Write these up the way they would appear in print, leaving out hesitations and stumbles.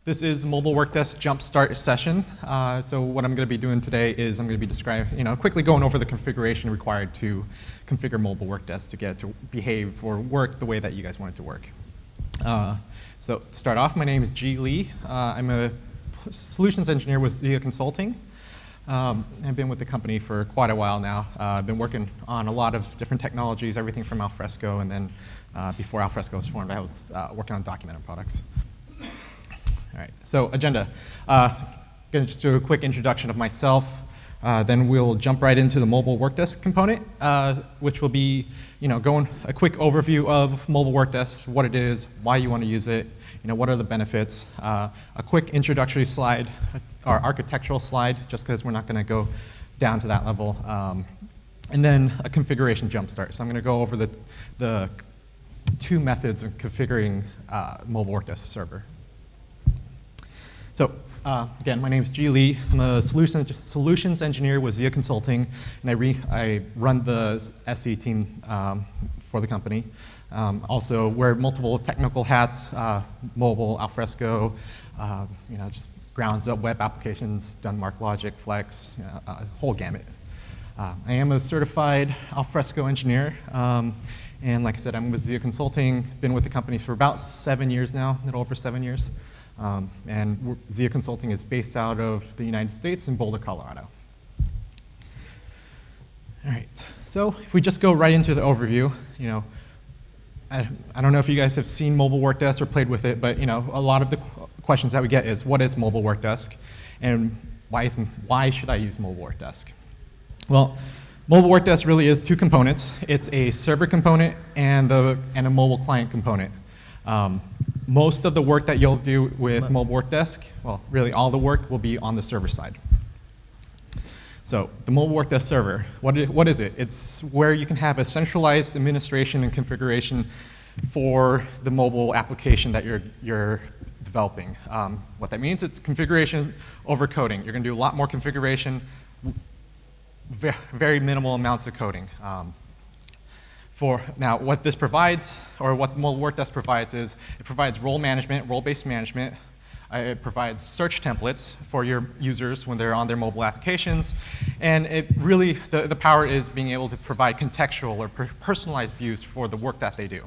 This is Mobile Workdesk Jumpstart session. So what I'm going to be doing today is I'm going to be describing, quickly going over the configuration required to configure Mobile Workdesk to get it to behave or work the way that you guys want it to work. So to start off, my name is G. Lee. I'm a solutions engineer with Zia Consulting. I've been with the company for quite a while now. I've been working on a lot of different technologies, everything from Alfresco, and then before Alfresco was formed, I was working on documented products. All right, so agenda. Gonna just do a quick introduction of myself. Then we'll jump right into the Mobile Workdesk component, which will be, going a quick overview of Mobile Workdesk, what it is, why you want to use it, what are the benefits. A quick introductory slide, or architectural slide, just because we're not going to go down to that level. And then a configuration jumpstart. So I'm going to go over the two methods of configuring Mobile Workdesk server. So again, my name is G. Lee. I'm a solutions engineer with Zia Consulting, and I run the SE team for the company. Also wear multiple technical hats, mobile, Alfresco, just grounds up web applications, done MarkLogic, Flex, a whole gamut. I am a certified Alfresco engineer, and like I said, I'm with Zia Consulting, been with the company for about 7 years now, a little over 7 years. And Zia Consulting is based out of the United States in Boulder, Colorado. All right, so if we just go right into the overview, I don't know if you guys have seen Mobile Workdesk or played with it, but a lot of the questions that we get is, what is Mobile Workdesk, and why should I use Mobile Workdesk? Well, Mobile Workdesk really is two components. It's a server component and a mobile client component. Most of the work that you'll do with Mobile Workdesk, well, really all the work will be on the server side. So the Mobile Workdesk server, what is it? It's where you can have a centralized administration and configuration for the mobile application that you're developing. What that means, it's configuration over coding. You're going to do a lot more configuration, very minimal amounts of coding. Now, what this provides, or what Mobile Workdesk provides, is it provides role management, role-based management. It provides search templates for your users when they're on their mobile applications. And it really, the power is being able to provide contextual or personalized views for the work that they do.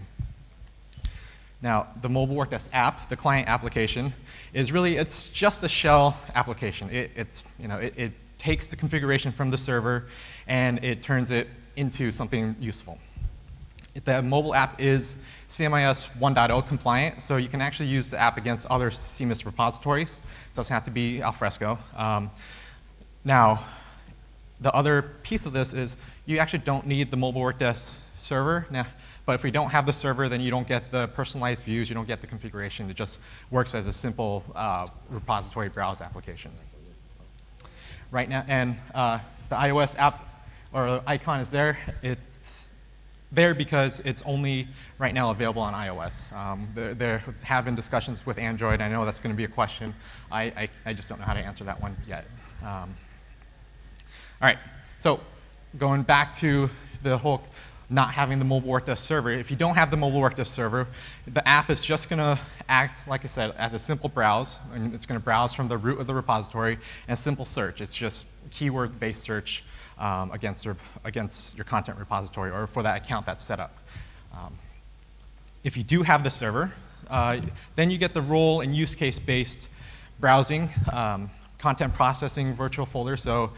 Now, the Mobile Workdesk app, the client application, is really, it's just a shell application. It takes the configuration from the server and it turns it into something useful. The mobile app is CMIS 1.0 compliant, so you can actually use the app against other CMIS repositories. It doesn't have to be Alfresco. Now, the other piece of this is you actually don't need the Mobile Workdesk server. Now, but if we don't have the server, then you don't get the personalized views, you don't get the configuration. It just works as a simple repository browse application. Right now, and the iOS app or icon is there. It's there because it's only right now available on iOS. There have been discussions with Android. I know that's going to be a question. I just don't know how to answer that one yet. All right, so going back to the whole not having the Mobile Workdesk server, if you don't have the Mobile Workdesk server, the app is just going to act, like I said, as a simple browse, and it's going to browse from the root of the repository and simple search. It's just keyword-based search against your content repository or for that account that's set up. If you do have the server, then you get the role and use case based browsing, content processing virtual folder. So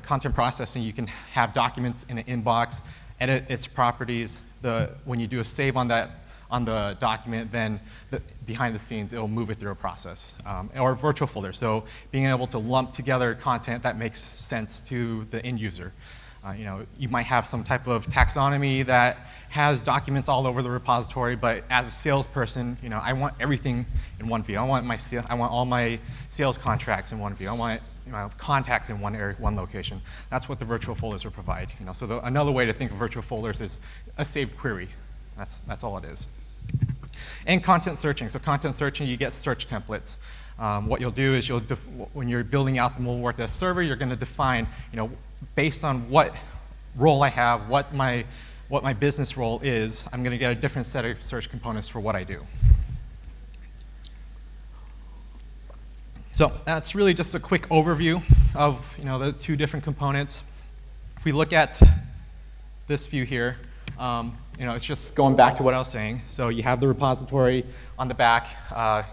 content processing, you can have documents in an inbox, edit its properties. When you do a save on the document, then behind the scenes, it'll move it through a process. Or a virtual folder, so being able to lump together content that makes sense to the end user. You might have some type of taxonomy that has documents all over the repository, but as a salesperson, I want everything in one view. I want all my sales contracts in one view. I want contacts in one area, one location. That's what the virtual folders will provide. So another way to think of virtual folders is a saved query. That's all it is. And content searching. So content searching, you get search templates. What you'll do is when you're building out the Mobile Workdesk server, you're going to define, based on what role I have, what my business role is, I'm going to get a different set of search components for what I do. So that's really just a quick overview of the two different components. If we look at this view here, it's just going back to what I was saying. So you have the repository on the back.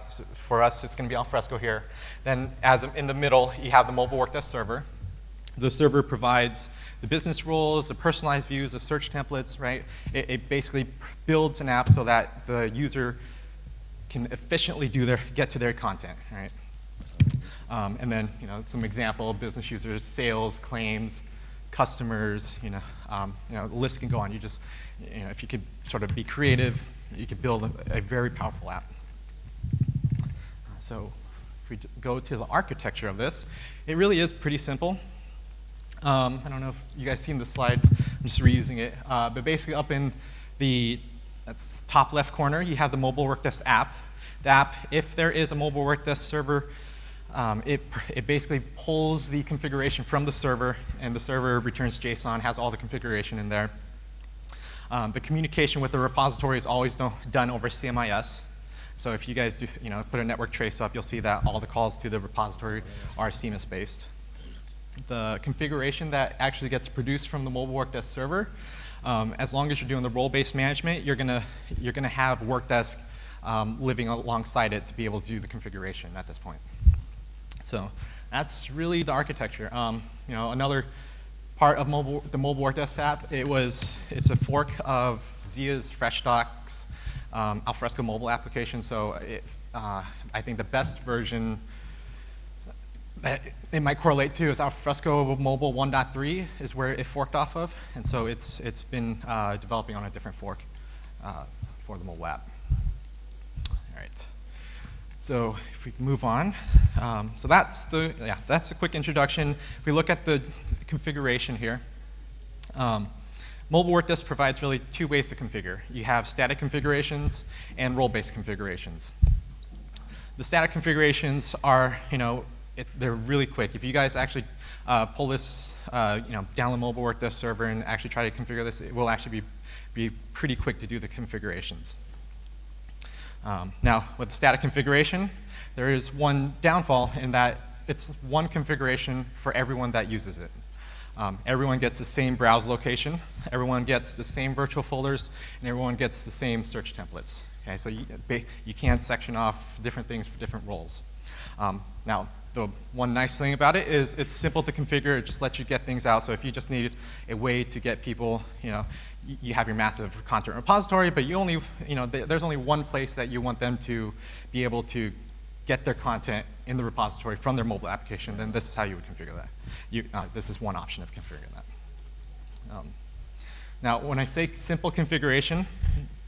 So for us, it's going to be Alfresco here. Then as in the middle, you have the mobile Workdesk server. The server provides the business rules, the personalized views, the search templates, right? It basically builds an app so that the user can efficiently get to their content, right? And then, some example business users, sales, claims, customers, the list can go on. You just, if you could sort of be creative, you could build a very powerful app. So if we go to the architecture of this, it really is pretty simple. I don't know if you guys seen this slide. I'm just reusing it. But basically up in the top left corner, you have the mobile Workdesk app. The app, if there is a mobile Workdesk server, it basically pulls the configuration from the server, and the server returns JSON, has all the configuration in there. The communication with the repository is always done over CMIS. So if you guys do, put a network trace up, you'll see that all the calls to the repository are CMIS-based. The configuration that actually gets produced from the mobile Workdesk server, as long as you're doing the role-based management, you're gonna have Workdesk living alongside it to be able to do the configuration at this point. So that's really the architecture. Another part of the mobile Workdesk app, it's a fork of Zia's FreshDocs Alfresco mobile application. So I think the best version that it might correlate to is Alfresco Mobile 1.3 is where it forked off of, and so it's been developing on a different fork for the mobile app. All right. So if we move on, so that's a quick introduction. If we look at the configuration here, mobile Workdesk provides really two ways to configure. You have static configurations and role-based configurations. The static configurations are, they're really quick. If you guys actually pull this, down the mobile Workdesk server and actually try to configure this, it will actually be pretty quick to do the configurations. Now, with the static configuration, there is one downfall in that it's one configuration for everyone that uses it. Everyone gets the same browse location, everyone gets the same virtual folders, and everyone gets the same search templates. Okay, so you can't section off different things for different roles. Now, the one nice thing about it is it's simple to configure. It just lets you get things out. So if you just need a way to get people, you have your massive content repository, but you only, there's only one place that you want them to be able to get their content in the repository from their mobile application, then this is how you would configure that. This is one option of configuring that. Now, when I say simple configuration,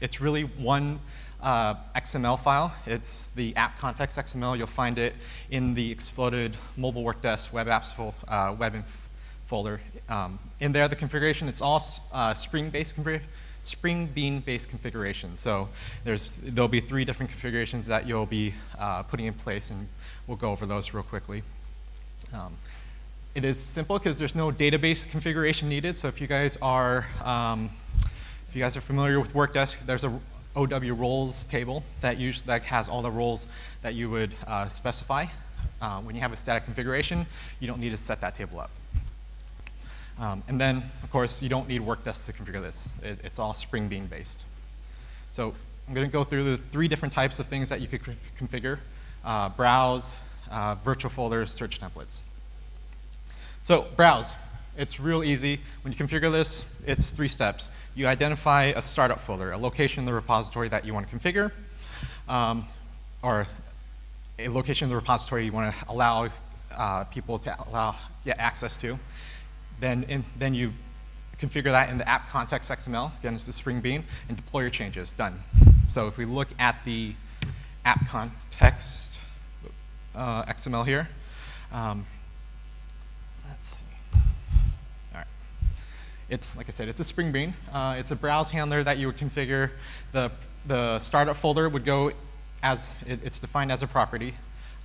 it's really one XML file. It's the app context XML. You'll find it in the exploded mobile Workdesk web apps folder. In there, the configuration, it's all Spring Bean-based configuration. So there'll be 3 different configurations that you'll be putting in place, and we'll go over those real quickly. It is simple because there's no database configuration needed. So if you guys are familiar with Workdesk, there's a OW roles table that has all the roles that you would specify. When you have a static configuration, you don't need to set that table up. And then, of course, you don't need Workdesk to configure this. It's all Spring Bean based. So I'm going to go through the 3 different types of things that you could configure: browse, virtual folders, search templates. So browse, it's real easy. When you configure this, it's 3 steps. You identify a startup folder, a location in the repository that you want to configure, or a location in the repository you want to allow people to get access to. Then you configure that in the app context XML, again, it's the Spring Bean, and deploy your changes. Done. So if we look at the app context XML here, let's see. All right. It's, like I said, it's a Spring Bean. It's a browse handler that you would configure. The startup folder would go as, it's defined as a property,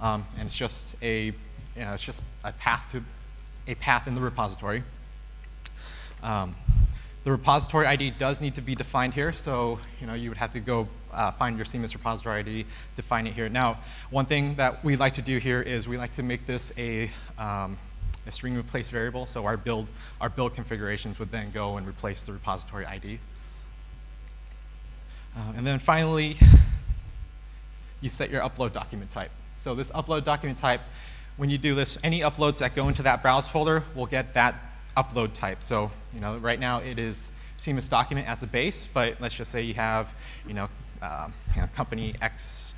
and it's just a path in the repository. The repository ID does need to be defined here, so you would have to go find your Siemens repository ID, define it here. Now, one thing that we like to do here is we like to make this a string replace variable, so our build configurations would then go and replace the repository ID. And then finally, you set your upload document type. So this upload document type, when you do this, any uploads that go into that browse folder will get that upload type. So right now it is Siemens document as a base, but let's just say you have company X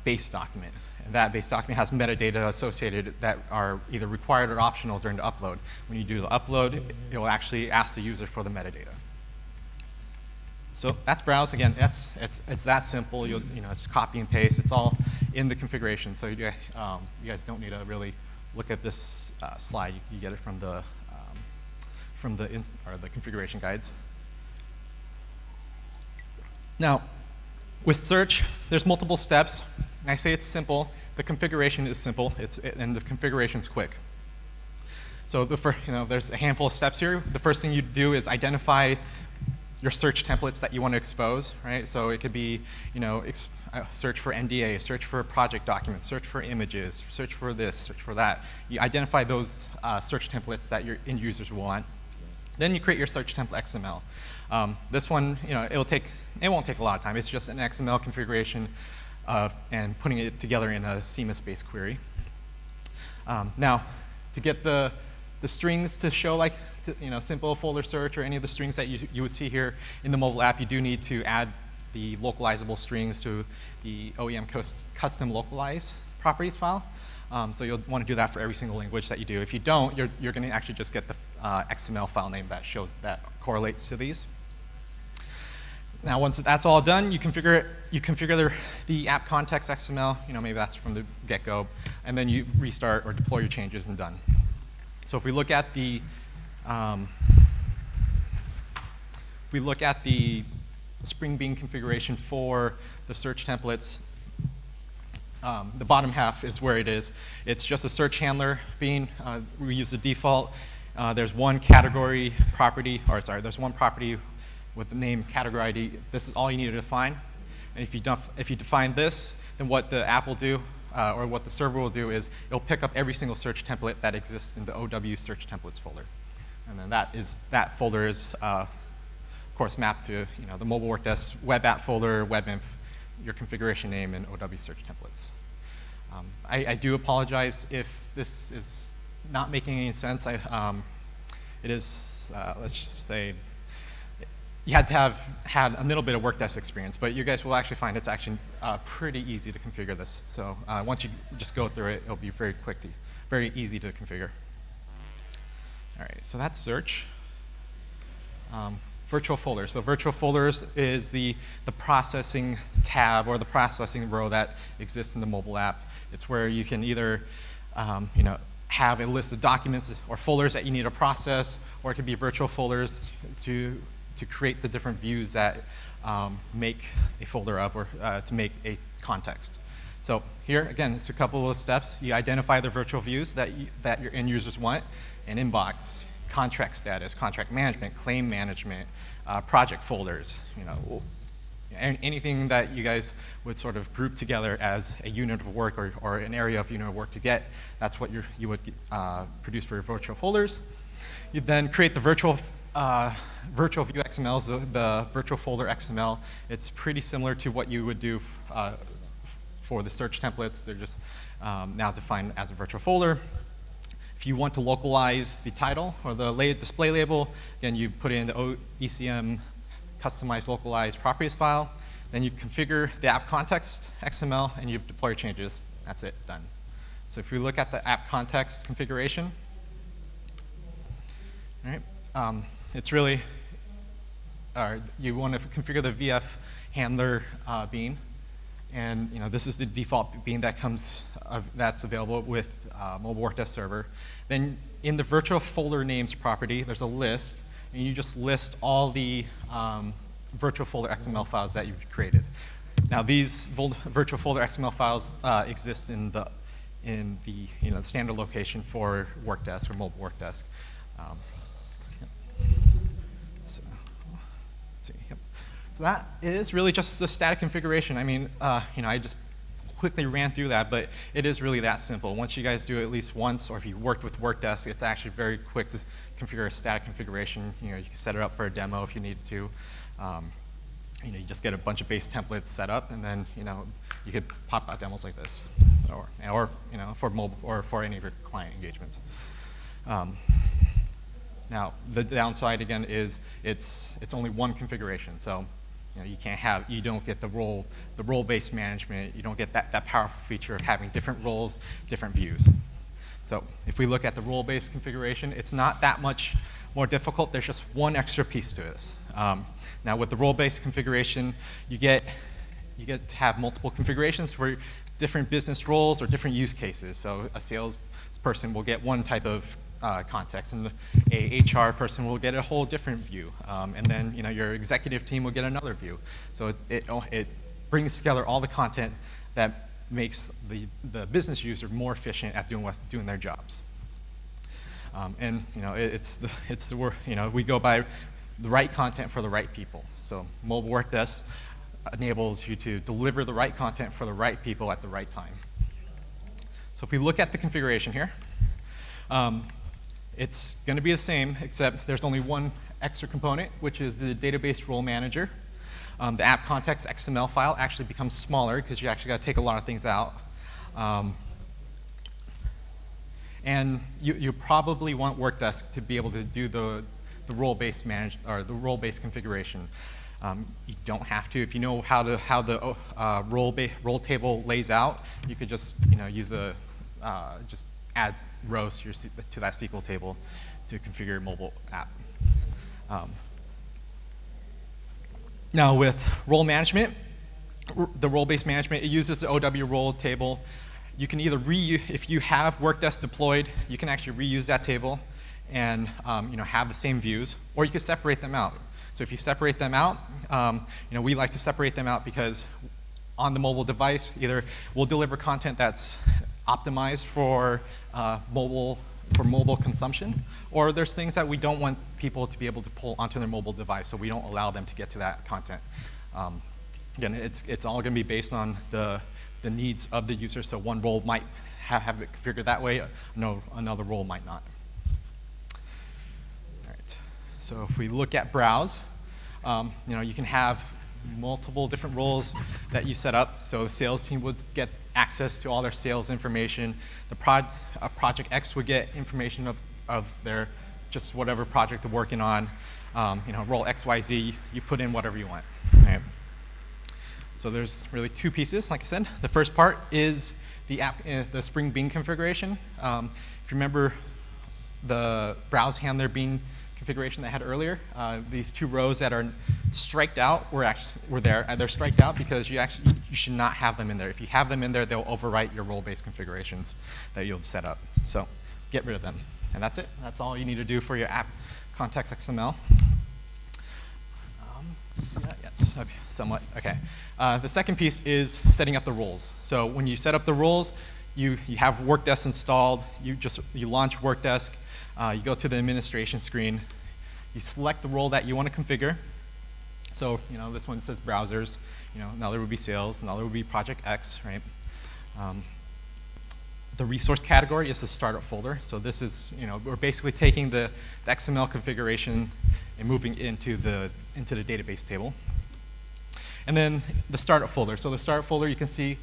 base document. And that base document has metadata associated that are either required or optional during the upload. When you do the upload, it will actually ask the user for the metadata. So that's browse. Again, it's that simple. It's copy and paste. It's all in the configuration. So you guys don't need to really look at this slide. You get it from the configuration guides. Now, with search, there's multiple steps. And I say it's simple. The configuration is simple. And the configuration's quick. So there's a handful of steps here. The first thing you do is identify your search templates that you want to expose, right? So it could be, search for NDA, search for project documents, search for images, search for this, search for that. You identify those search templates that your end users want. Then you create your search template XML. This one, it won't take a lot of time. It's just an XML configuration and putting it together in a Siemens-based query. Now, to get the strings to show like simple folder search or any of the strings that you would see here in the mobile app, you do need to add the localizable strings to the OEM custom localize properties file. So you'll want to do that for every single language that you do. If you don't, you're going to actually just get the XML file name that correlates to these. Now, once that's all done, you configure the app context XML. Maybe that's from the get-go, and then you restart or deploy your changes and done. So if we look at the Spring Bean configuration for the search templates, the bottom half is where it is. It's just a search handler bean. We use the default. There's one category property, there's one property with the name category ID. This is all you need to define. And if you define this, then what the app will do, or what the server will do, is it'll pick up every single search template that exists in the OW search templates folder. And then that folder is, of course, mapped to the Mobile Workdesk web app folder, webinf, your configuration name, and OW search templates. I do apologize if this is not making any sense. It is, let's just say, you had to have had a little bit of Workdesk experience, but you guys will actually find it's actually pretty easy to configure this. So once you just go through it, it'll be very easy to configure. All right, so that's search. Virtual folders. So virtual folders is the processing tab or the processing row that exists in the mobile app. It's where you can either have a list of documents or folders that you need to process, or it could be virtual folders to create the different views that make a folder up or to make a context. So here, again, it's a couple of steps. You identify the virtual views that your end users want: an inbox, contract status, contract management, claim management, project folders, anything that you guys would sort of group together as a unit of work or an area of unit of work to get. That's what you would produce for your virtual folders. You then create the virtual view XMLs, the virtual folder XML. It's pretty similar to what you would do for the search templates. They're just now defined as a virtual folder. If you want to localize the title or the display label, again, you put in the ECM customized localized properties file. Then you configure the app context XML, and you deploy your changes. That's it, done. So if we look at the app context configuration, all right, it's really, you want to configure the VF handler bean. And this is the default bean that that's available with Mobile Workdesk Server. Then in the virtual folder names property, there's a list, and you just list all the virtual folder XML files that you've created. Now these virtual folder XML files exist in the standard location for Workdesk or Mobile Workdesk. see. Yep. So that is really just the static configuration. I mean, I just quickly ran through that, but it is really that simple. Once you guys do it at least once, or if you worked with Workdesk, it's actually very quick to configure a static configuration. You can set it up for a demo if you need to. You just get a bunch of base templates set up, and then you could pop out demos like this, or for mobile or for any of your client engagements. Now the downside again is it's only one configuration, so you don't get the role-based management. You don't get that powerful feature of having different roles, different views. So if we look at the role-based configuration, it's not that much more difficult. There's just one extra piece to this. Now with the role-based configuration, you get to have multiple configurations for different business roles or different use cases. So a salesperson will get one type of context, and a HR person will get a whole different view, and then your executive team will get another view. So it brings together all the content that makes the business user more efficient at doing their jobs. And we go by the right content for the right people. So Mobile Workdesk enables you to deliver the right content for the right people at the right time. So if we look at the configuration here, it's going to be the same, except there's only one extra component, which is the database role manager. The app context XML file actually becomes smaller because you actually got to take a lot of things out. And you probably want Workdesk to be able to do the role-based role-based configuration. You don't have to. If you know how the role table lays out, you could just use just add rows to that SQL table to configure your mobile app. Now with role management, the role-based management, it uses the OW role table. You can either if you have Workdesk deployed, you can actually reuse that table and have the same views, or you can separate them out. So if you separate them out, we like to separate them out because on the mobile device, either we'll deliver content that's optimized for mobile consumption, or there's things that we don't want people to be able to pull onto their mobile device, so we don't allow them to get to that content. Again, it's all going to be based on the needs of the user, so one role might have it configured that way, another role might not. All right. So if we look at browse, you can have multiple different roles that you set up. So the sales team would get access to all their sales information. Project X would get information of their just whatever project they're working on. Role XYZ, you put in whatever you want. Right? So there's really two pieces, like I said. The first part is the Spring Bean configuration. If you remember the browse handler bean configuration that I had earlier, these two rows that are striked out were there. They're striked out because you should not have them in there. If you have them in there, they'll overwrite your role-based configurations that you'll set up. So get rid of them. And that's it. That's all you need to do for your app context XML. Yes, okay, somewhat. Okay. The second piece is setting up the roles. So when you set up the roles, you have Workdesk installed. You launch Workdesk. You go to the administration screen. You select the role that you want to configure. So this one says browsers. Another would be sales. Another would be project X, right? The resource category is the startup folder. So this is, we're basically taking the XML configuration and moving into the database table. And then the startup folder. So the startup folder, you can see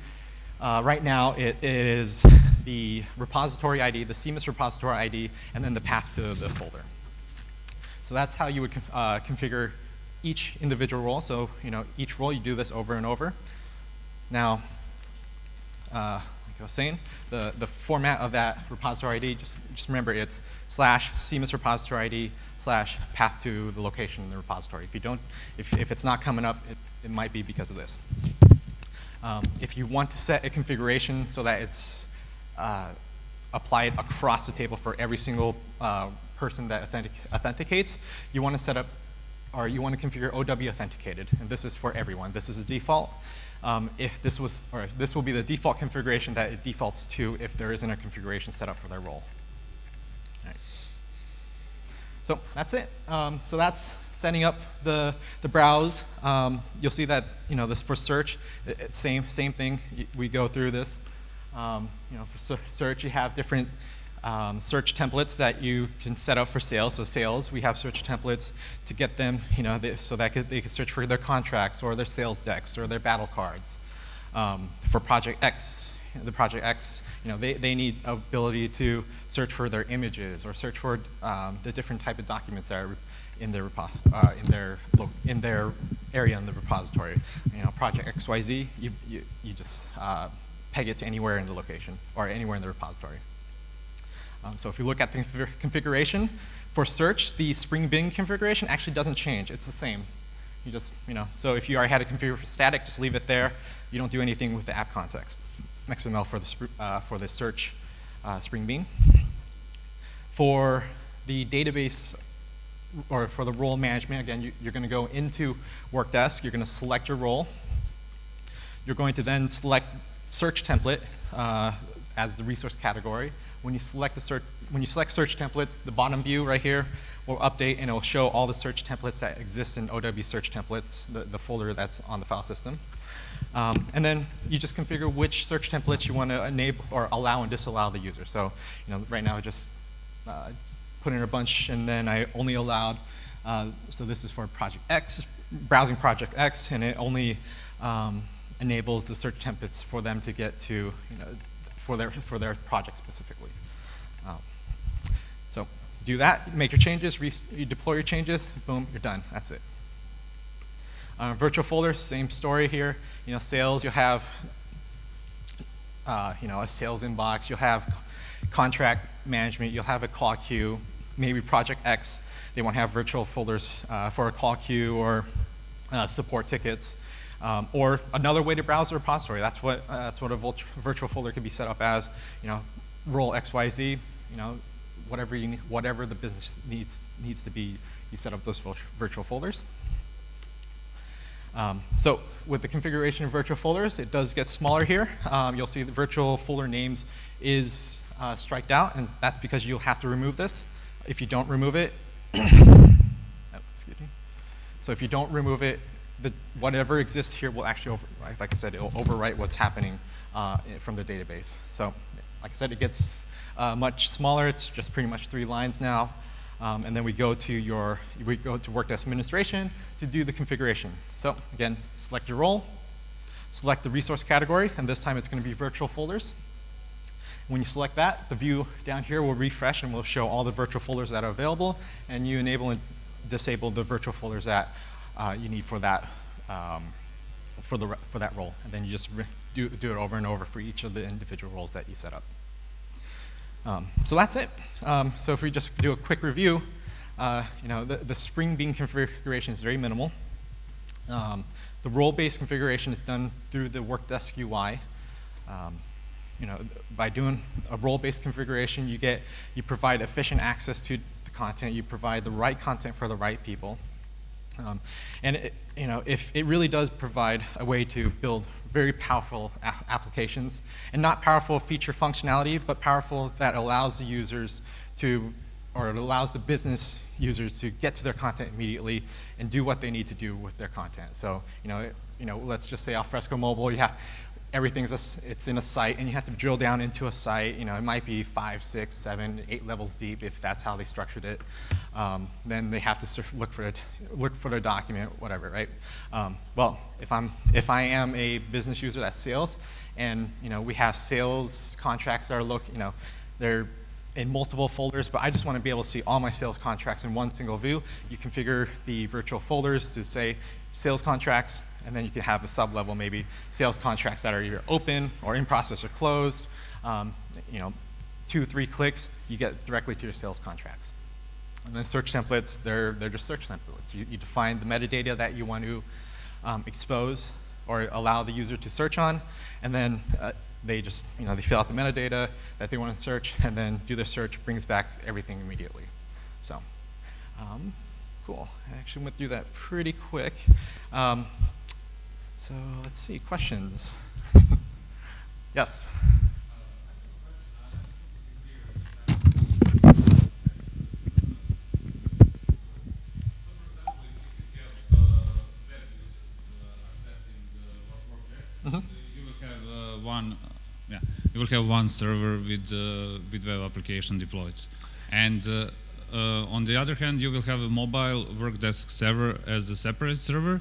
right now it is the repository ID, the CMIS repository ID, and then the path to the folder. So that's how you would configure each individual role. So each role, you do this over and over. Now, like I was saying, the format of that repository ID, just remember it's /CMIS repository ID /path to the location in the repository. If it's not coming up, it might be because of this. If you want to set a configuration so that it's applied across the table for every single person that authenticates, you want to set up, or you want to configure OW authenticated, and this is for everyone. This is a default. This will be the default configuration that it defaults to if there isn't a configuration set up for their role. All right. So that's it. So that's setting up the browse, you'll see that this for search, it's same thing. We go through this. For search, you have different search templates that you can set up for sales. So sales, we have search templates to get them, so that they can search for their contracts or their sales decks or their battle cards. For Project X, the Project X, they need ability to search for their images or search for the different type of documents that are in their area in the repository. Project XYZ, you just peg it to anywhere in the location or anywhere in the repository. So if you look at the configuration for search, the Spring Bin configuration actually doesn't change. It's the same. You just, so if you already had it configured for static, just leave it there. You don't do anything with the app context. XML for the search Spring Bean. For the database or for the role management, again, you're going to go into Workdesk. You're going to select your role. You're going to then select search template as the resource category. When you select search templates, the bottom view right here will update and it will show all the search templates that exist in OW search templates, the folder that's on the file system. And then you just configure which search templates you want to enable or allow and disallow the user. So, right now I just put in a bunch, and then I only allowed. So this is for Project X, browsing Project X, and it only enables the search templates for them to get to, for their project specifically. So do that, make your changes, you deploy your changes, boom, you're done. That's it. Virtual folder, same story here. Sales, you'll have a sales inbox. You'll have contract management. You'll have a call queue. Maybe Project X, they won't have virtual folders for a call queue or support tickets. Or another way to browse the repository. That's what a virtual folder can be set up as. Role XYZ. Whatever the business needs to be, you set up those virtual folders. So with the configuration of virtual folders, it does get smaller here. You'll see the virtual folder names is striked out, and that's because you'll have to remove this. If you don't remove it, excuse me. So if you don't remove it, whatever exists here will actually, like I said, it will overwrite what's happening from the database. So like I said, it gets much smaller. It's just pretty much 3 lines now. And then we go to Workdesk administration to do the configuration. So again, select your role, select the resource category, and this time it's going to be virtual folders. When you select that, the view down here will refresh and will show all the virtual folders that are available, and you enable and disable the virtual folders that you need for that for that role, and then you just do it over and over for each of the individual roles that you set up. So that's it. So if we just do a quick review, the Spring Bean configuration is very minimal. The role-based configuration is done through the Workdesk UI. By doing a role-based configuration, you provide efficient access to the content. You provide the right content for the right people. And it really does provide a way to build very powerful applications, and not powerful feature functionality, but powerful that allows the users to, or it allows the business users to get to their content immediately and do what they need to do with their content. So, let's just say Alfresco Mobile, it's in a site, and you have to drill down into a site. It might be 5, 6, 7, 8 levels deep if that's how they structured it. Then they have to look for the document, whatever, right? Well, if I am a business user that's sales, and we have sales contracts that are they're in multiple folders, but I just want to be able to see all my sales contracts in one single view. You configure the virtual folders to say sales contracts, and then you can have a sub-level, maybe sales contracts that are either open or in process or closed. 2, 3 clicks, you get directly to your sales contracts. And then search templates, they're just search templates. You define the metadata that you want to expose or allow the user to search on, and then they just, they fill out the metadata that they want to search, and then do their search, brings back everything immediately. So, cool. I actually went through that pretty quick. So let's see, questions? Yes? one server with web application deployed, and on the other hand, you will have a mobile Workdesk server as a separate server,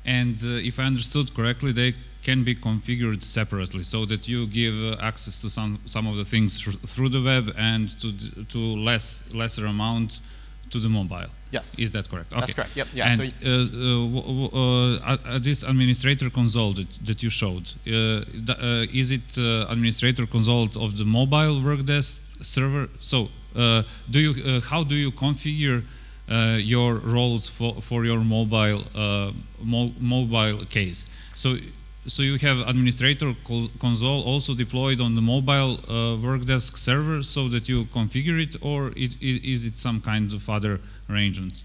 and if I understood correctly, they can be configured separately, so that you give access to some of the things through the web and to lesser amount to the mobile. Yes. Is that correct? Okay. That's correct. Yep. Yeah. And So this administrator console that you showed, is it administrator console of the mobile Workdesk server? So how do you configure your roles for your mobile mobile case? So you have administrator console also deployed on the mobile Workdesk server so that you configure it, or is it some kind of other arrangement?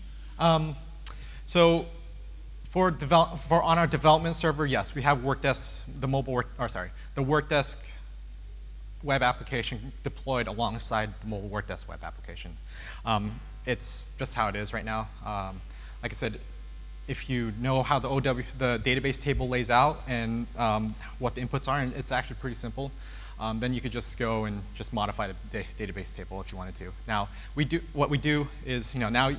So on our development server, yes, we have Workdesk, the Workdesk web application deployed alongside the mobile Workdesk web application. It's just how it is right now. Like I said, if you know how the database table lays out and what the inputs are, and it's actually pretty simple, then you could just go and just modify the database table if you wanted to. Now, what we do is, now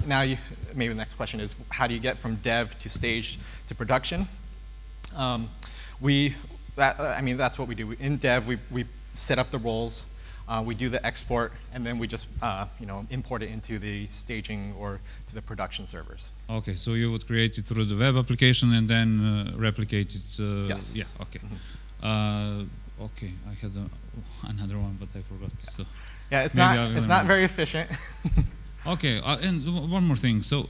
maybe the next question is, how do you get from dev to stage to production? That's what we do. In dev, we set up the roles, we do the export, and then we just import it into the staging or to the production servers. Okay, so you would create it through the web application and then replicate it. Yes. Yeah. Okay. Okay, I had another one, but I forgot. So yeah, it's not very efficient. Okay, and one more thing. So,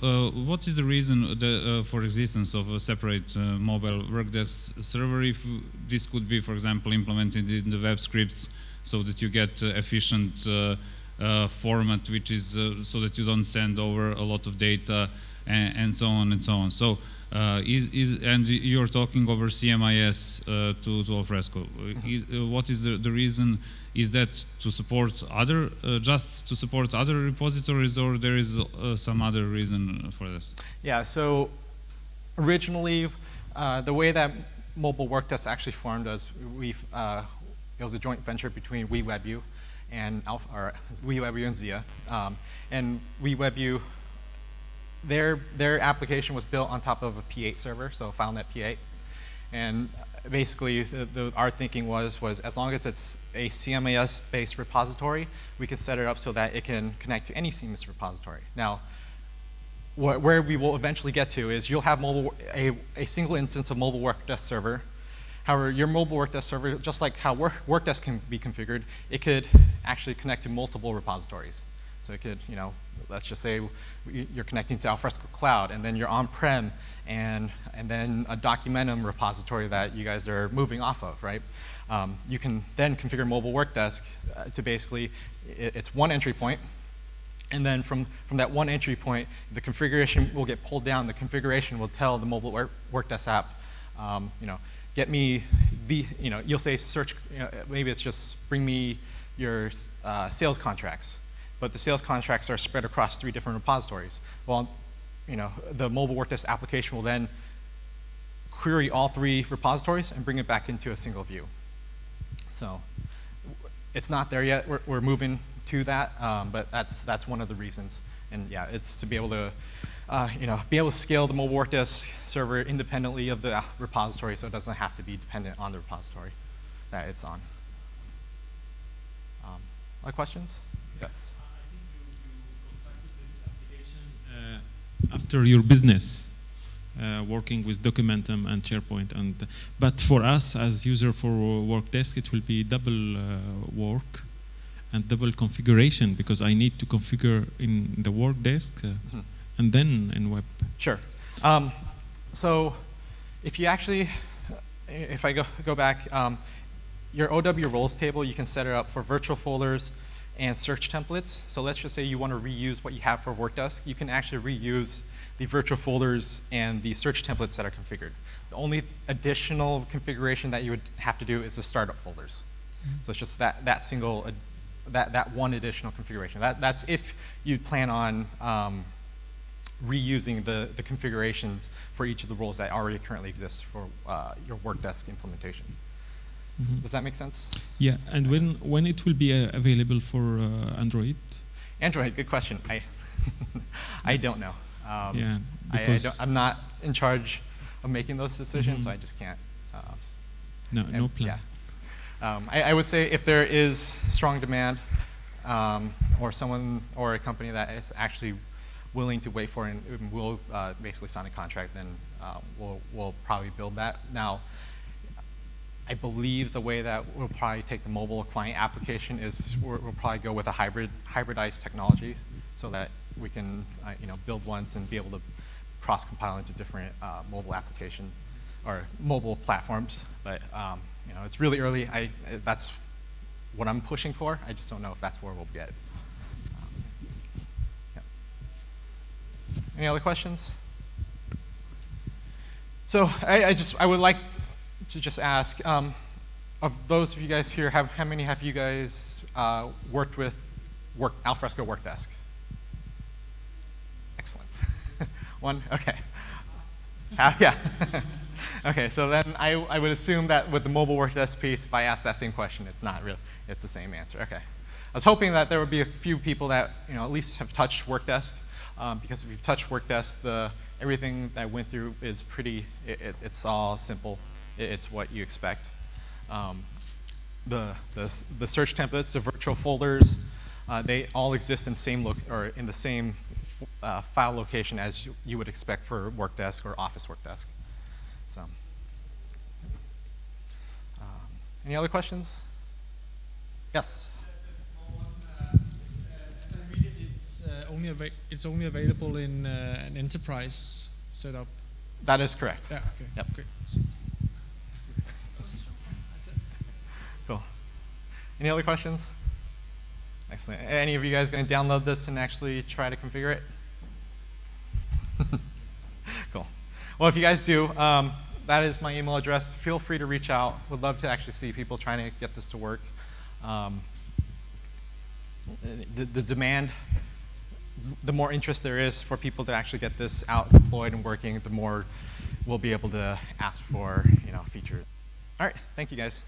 what is the reason for existence of a separate mobile Workdesk server? If this could be, for example, implemented in the web scripts, so that you get efficient format, which is so that you don't send over a lot of data and so on and so on. So, and you're talking over CMIS to Alfresco. What is the reason? Is that to support other, just to support other repositories, or there is some other reason for that? Yeah, so originally, the way that Mobile Workdesk actually formed was it was a joint venture between WeWebU and WeWebU and Zia. And WeWebU, their application was built on top of a P8 server, so FileNet P8. And basically, our thinking was as long as it's a CMIS-based repository, we could set it up so that it can connect to any CMIS repository. Now, where we will eventually get to is you'll have a single instance of Mobile Workdesk server. However, your Mobile Workdesk server, just like how Workdesk can be configured, it could actually connect to multiple repositories. So it could, let's just say you're connecting to Alfresco Cloud, and then you're on-prem, and then a Documentum repository that you guys are moving off of, right? You can then configure Mobile Workdesk to basically, it's one entry point, and then from that one entry point, the configuration will get pulled down. The configuration will tell the Mobile Workdesk app, get me you'll say search, maybe it's just bring me your sales contracts. But the sales contracts are spread across 3 different repositories. Well, the Mobile Workdesk application will then query all 3 repositories and bring it back into a single view. So it's not there yet. We're moving to that, but that's one of the reasons. And yeah, it's to be able to be able to scale the Mobile Workdesk server independently of the repository, so it doesn't have to be dependent on the repository that it's on. Other questions? Yes. After your business, working with Documentum and SharePoint, but for us as user for Workdesk, it will be double work and double configuration, because I need to configure in the Workdesk and then in web. Sure. So if you actually, if I go back, your OW roles table, you can set it up for virtual folders and search templates. So let's just say you want to reuse what you have for Workdesk. You can actually reuse the virtual folders and the search templates that are configured. The only additional configuration that you would have to do is the startup folders. So it's just that single, that one additional configuration. That's if you plan on reusing the configurations for each of the roles that already currently exist for your Workdesk implementation. Does that make sense? Yeah, and when it will be available for Android? Android, good question. I don't know. Yeah, because I'm not in charge of making those decisions, so I just can't. no plan. Yeah. I would say if there is strong demand, or someone or a company that is actually willing to wait for it and will basically sign a contract, then we'll probably build that. Now, I believe the way that we'll probably take the mobile client application is we'll probably go with a hybridized technology so that we can build once and be able to cross-compile into different mobile application or mobile platforms. But it's really early. That's what I'm pushing for. I just don't know if that's where we'll get. Yeah. Any other questions? So I would like to just ask, of those of you guys here, how many have you guys worked with Alfresco Workdesk? Excellent. One? Okay. Yeah. Okay, so then I would assume that with the mobile Workdesk piece, if I ask that same question, it's not real. It's the same answer. Okay. I was hoping that there would be a few people that at least have touched Workdesk, because if you've touched Workdesk, everything that I went through is pretty. It's all simple. It's what you expect. The search templates, the virtual folders, they all exist in the same file location as you would expect for Workdesk or Office Workdesk. So, any other questions? Yes. As I read it, it's only available in an enterprise setup. That is correct. Yeah. Okay. Yep. Great. Cool. Any other questions? Excellent. Any of you guys going to download this and actually try to configure it? Cool. Well, if you guys do, that is my email address. Feel free to reach out. Would love to actually see people trying to get this to work. The demand, the more interest there is for people to actually get this out deployed and working, the more we'll be able to ask for features. All right. Thank you, guys.